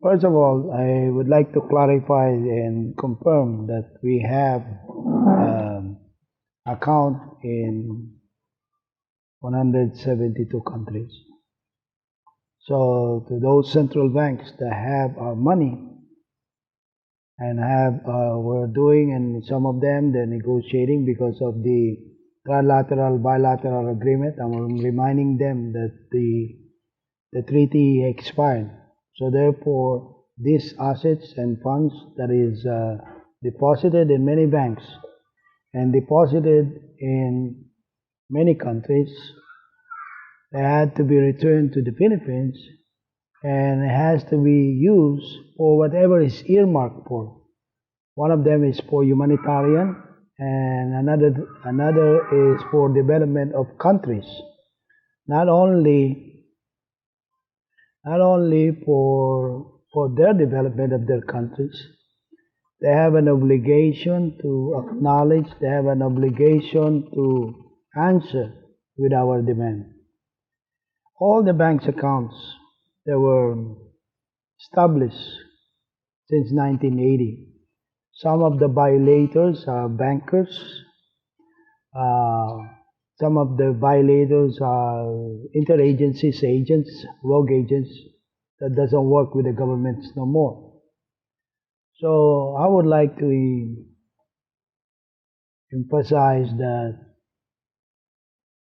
First of all, I would like to clarify and confirm that we have account in 172 countries. So to those central banks that have our money and we're doing, and some of them they're negotiating because of the trilateral, bilateral agreement. I'm reminding them that the treaty expired. So therefore, these assets and funds that is deposited in many banks and deposited in many countries, they had to be returned to the Philippines, and it has to be used for whatever is earmarked for. One of them is for humanitarian, and another is for development of countries. Not only for their development of their countries, they have an obligation to acknowledge, they have an obligation to answer with our demand. All the bank's accounts that were established since 1980. Some of the violators are bankers. Some of the violators are interagencies agents, rogue agents that doesn't work with the governments no more. So I would like to emphasize that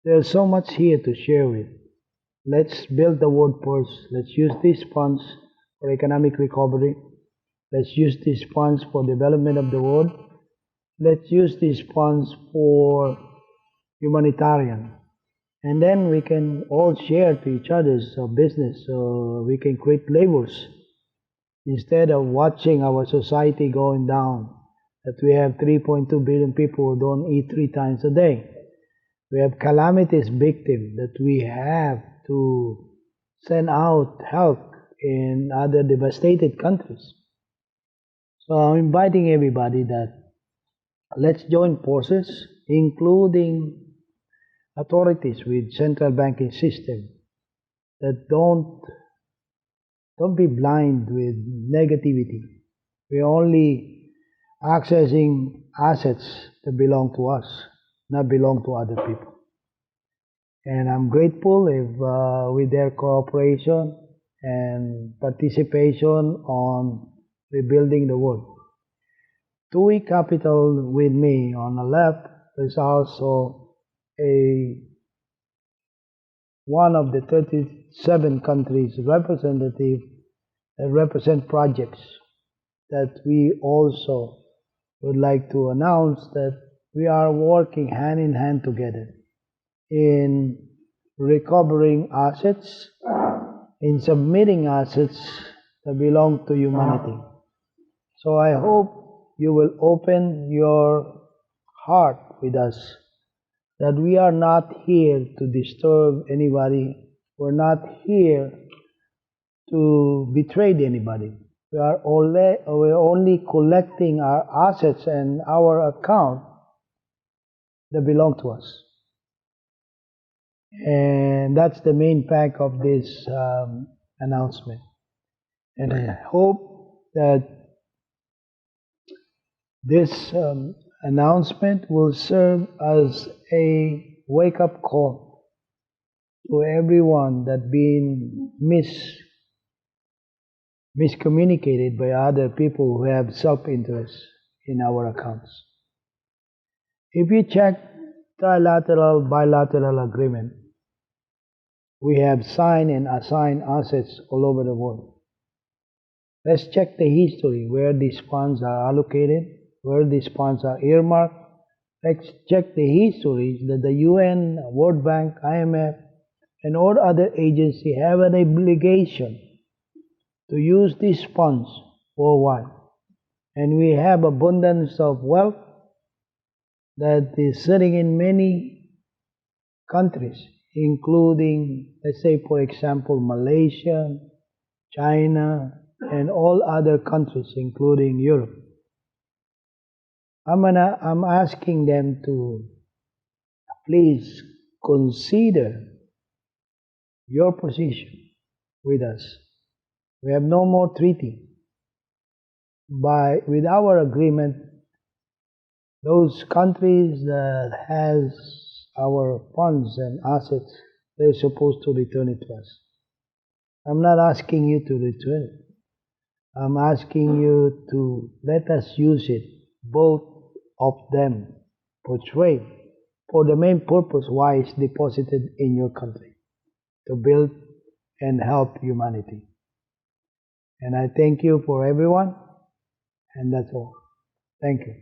there's so much here to share with. Let's build the world first. Let's use these funds for economic recovery. Let's use these funds for development of the world. Let's use these funds for humanitarian. And then we can all share to each other's business, so we can create labors instead of watching our society going down, that we have 3.2 billion people who don't eat 3 times a day. We have calamities victims that we have to send out help in other devastated countries. So I'm inviting everybody that let's join forces, including authorities with central banking system, that don't be blind with negativity. We're only accessing assets that belong to us, not belong to other people. And I'm grateful if with their cooperation and participation on rebuilding the world. TUI Capital with me on the left is also one of the 37 countries representative that represent projects that we also would like to announce that we are working hand in hand together in recovering assets, in submitting assets that belong to humanity. So I hope you will open your heart with us, that we are not here to disturb anybody. We're not here to betray anybody. We're only collecting our assets and our account that belong to us. And that's the main fact of this announcement. And I hope that this announcement will serve as a wake-up call to everyone that been miscommunicated by other people who have self-interest in our accounts. If you check trilateral, bilateral agreement, we have signed and assigned assets all over the world. Let's check the history, where these funds are allocated, where these funds are earmarked. Let's check the history that the UN, World Bank, IMF, and all other agencies have an obligation to use these funds worldwide. And we have abundance of wealth that is sitting in many countries, including, let's say, for example, Malaysia, China, and all other countries, including Europe. I'm asking them to please consider your position with us. We have no more treaty. With our agreement, those countries that has our funds and assets, they're supposed to return it to us. I'm not asking you to return it. I'm asking you to let us use it, both of them, for trade, for the main purpose why it's deposited in your country, to build and help humanity. And I thank you for everyone, and that's all. Thank you.